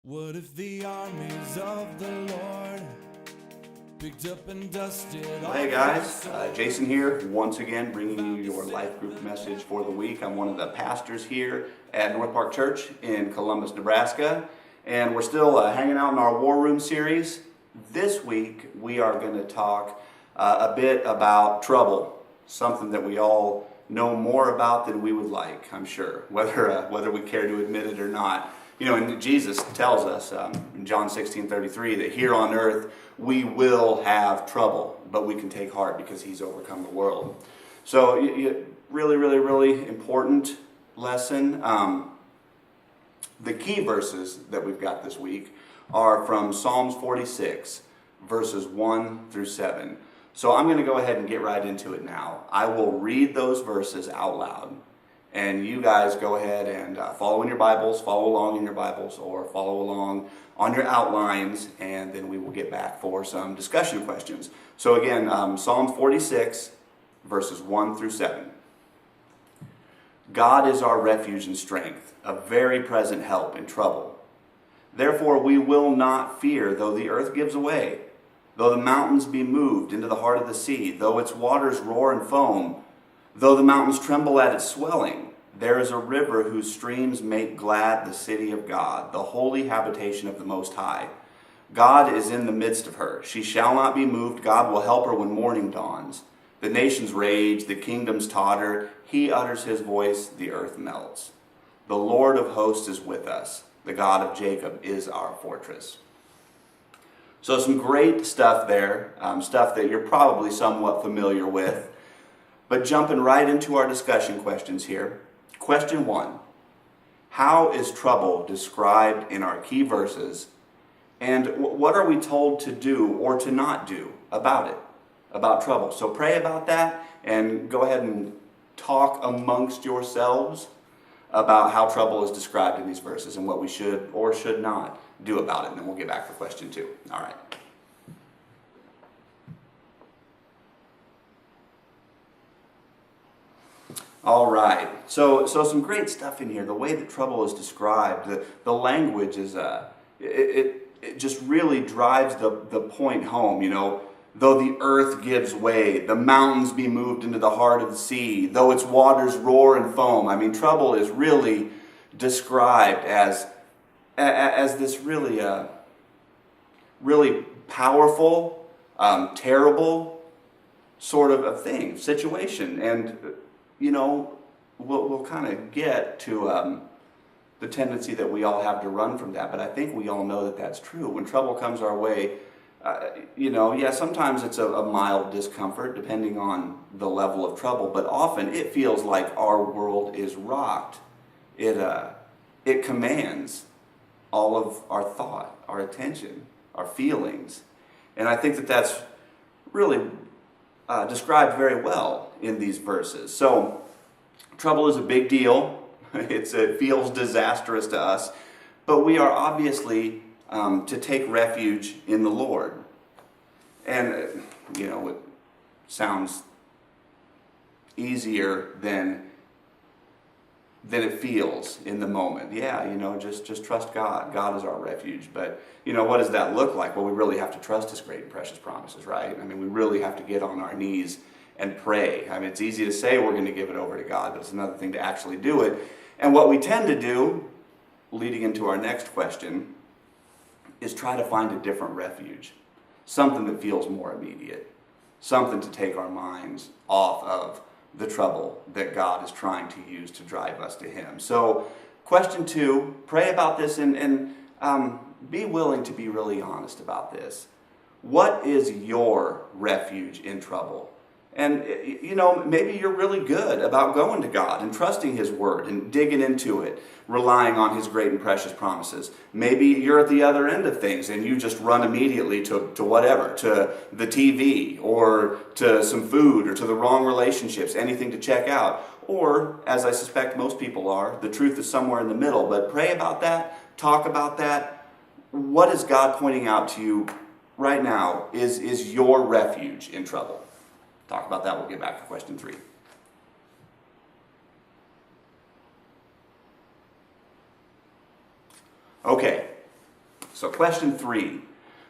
What if the armies of the Lord picked up and dusted? Well, hey guys, Jason here, once again bringing you your life group message for the week. I'm one of the pastors here at North Park Church in Columbus, Nebraska, and we're still hanging out in our War Room series. This week we are going to talk a bit about trouble, something that we all know more about than we would like, I'm sure, whether we care to admit it or not. You know, and Jesus tells us in John 16:33 that here on earth we will have trouble, but we can take heart because He's overcome the world. So, really important lesson. The key verses that we've got this week are from Psalms 46, verses 1 through 7. So I'm going to go ahead and get right into it now. I will read those verses out loud. And you guys go ahead and follow along in your Bibles, or follow along on your outlines, and then we will get back for some discussion questions. So again, Psalm 46, verses 1 through 7. God is our refuge and strength, a very present help in trouble. Therefore we will not fear, though the earth gives way, though the mountains be moved into the heart of the sea, though its waters roar and foam, though the mountains tremble at its swelling. There is a river whose streams make glad the city of God, the holy habitation of the Most High. God is in the midst of her. She shall not be moved. God will help her when morning dawns. The nations rage, the kingdoms totter. He utters his voice, the earth melts. The Lord of hosts is with us. The God of Jacob is our fortress. So some great stuff there, stuff that you're probably somewhat familiar with. But jumping right into our discussion questions here. Question 1. How is trouble described in our key verses? And what are we told to do or to not do about it, about trouble? So pray about that and go ahead and talk amongst yourselves about how trouble is described in these verses and what we should or should not do about it. And then we'll get back to question 2. All right. All right, so some great stuff in here. The way that trouble is described, the language is, it just really drives the point home, you know. Though the earth gives way, the mountains be moved into the heart of the sea, though its waters roar and foam. I mean, trouble is really described as this really powerful, terrible sort of a thing, situation. And you know, we'll kind of get to the tendency that we all have to run from that, but I think we all know that that's true. When trouble comes our way, sometimes it's a mild discomfort depending on the level of trouble, but often it feels like our world is rocked. It commands all of our thought, our attention, our feelings, and I think that that's really described very well in these verses. So, trouble is a big deal. It feels disastrous to us, but we are obviously to take refuge in the Lord. And, it sounds easier than it feels in the moment. Yeah, just trust God. God is our refuge. But, what does that look like? Well, we really have to trust His great and precious promises, right? I mean, we really have to get on our knees and pray. I mean, it's easy to say we're going to give it over to God, but it's another thing to actually do it. And what we tend to do, leading into our next question, is try to find a different refuge. Something that feels more immediate. Something to take our minds off of the trouble that God is trying to use to drive us to Him. So, question 2, pray about this and be willing to be really honest about this. What is your refuge in trouble? And, maybe you're really good about going to God and trusting His Word and digging into it, relying on His great and precious promises. Maybe you're at the other end of things and you just run immediately to whatever, to the TV or to some food or to the wrong relationships, anything to check out. Or, as I suspect most people are, the truth is somewhere in the middle. But pray about that, talk about that. What is God pointing out to you right now is your refuge in trouble? Talk about that. We'll get back to question 3. Okay, So question 3.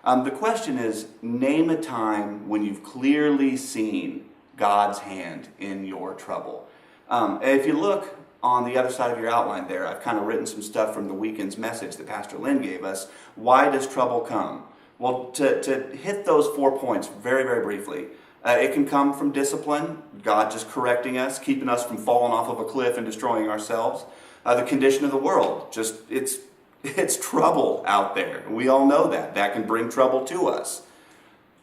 The question is, name a time when you've clearly seen God's hand in your trouble. If you look on the other side of your outline there, I've kind of written some stuff from the weekend's message that Pastor Lynn gave us. Why does trouble come? Well, to hit those 4 points very, very briefly, it can come from discipline, God just correcting us, keeping us from falling off of a cliff and destroying ourselves. The condition of the world, just it's trouble out there. We all know that. That can bring trouble to us.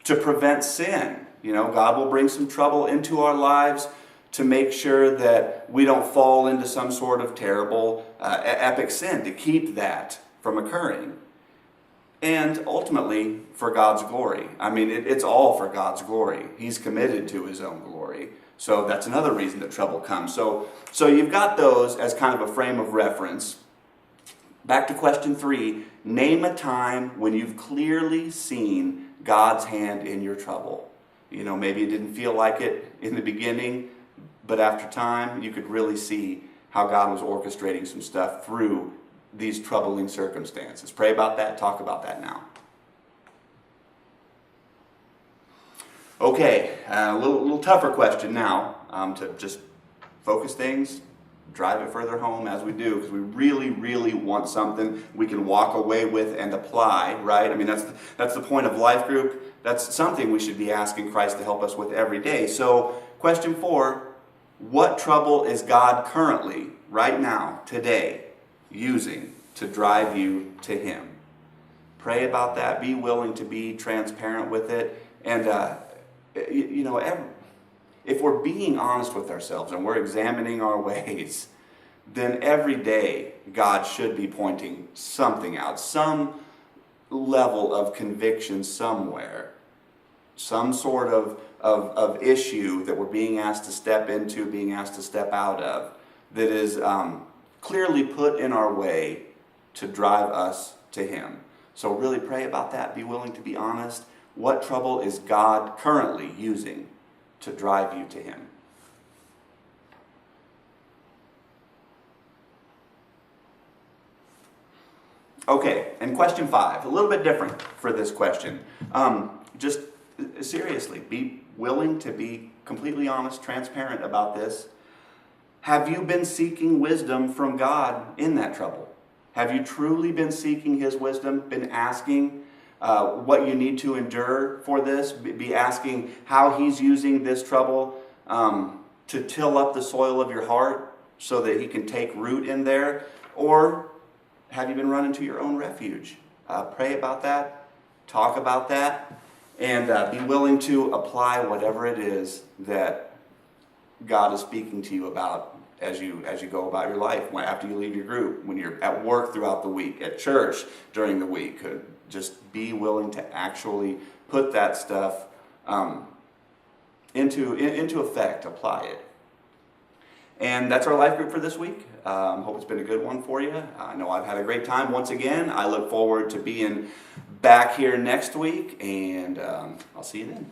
To prevent sin, God will bring some trouble into our lives to make sure that we don't fall into some sort of terrible, epic sin, to keep that from occurring. And ultimately, for God's glory. I mean, it's all for God's glory. He's committed to His own glory. So that's another reason that trouble comes. So you've got those as kind of a frame of reference. Back to question 3. Name a time when you've clearly seen God's hand in your trouble. Maybe it didn't feel like it in the beginning, but after time, you could really see how God was orchestrating some stuff through these troubling circumstances. Pray about that. Talk about that now. Okay, a little tougher question now to just focus things, drive it further home as we do, because we really, really want something we can walk away with and apply, right? I mean, that's the point of life group. That's something we should be asking Christ to help us with every day. So, question 4, what trouble is God currently, right now, today, using to drive you to Him? Pray about that. Be willing to be transparent with it. And, if we're being honest with ourselves and we're examining our ways, then every day God should be pointing something out, some level of conviction somewhere, some sort of issue that we're being asked to step into, being asked to step out of, that is clearly put in our way to drive us to Him. So really pray about that. Be willing to be honest. What trouble is God currently using to drive you to Him? Okay, and question 5, a little bit different for this question. Just seriously, be willing to be completely honest, transparent about this. Have you been seeking wisdom from God in that trouble? Have you truly been seeking His wisdom, been asking what you need to endure for this, be asking how He's using this trouble to till up the soil of your heart so that He can take root in there? Or have you been running to your own refuge? Pray about that, talk about that, and be willing to apply whatever it is that God is speaking to you about as you go about your life, after you leave your group, when you're at work throughout the week, at church during the week. Just be willing to actually put that stuff into effect, apply it. And that's our life group for this week. Hope it's been a good one for you. I know I've had a great time once again. I look forward to being back here next week, and I'll see you then.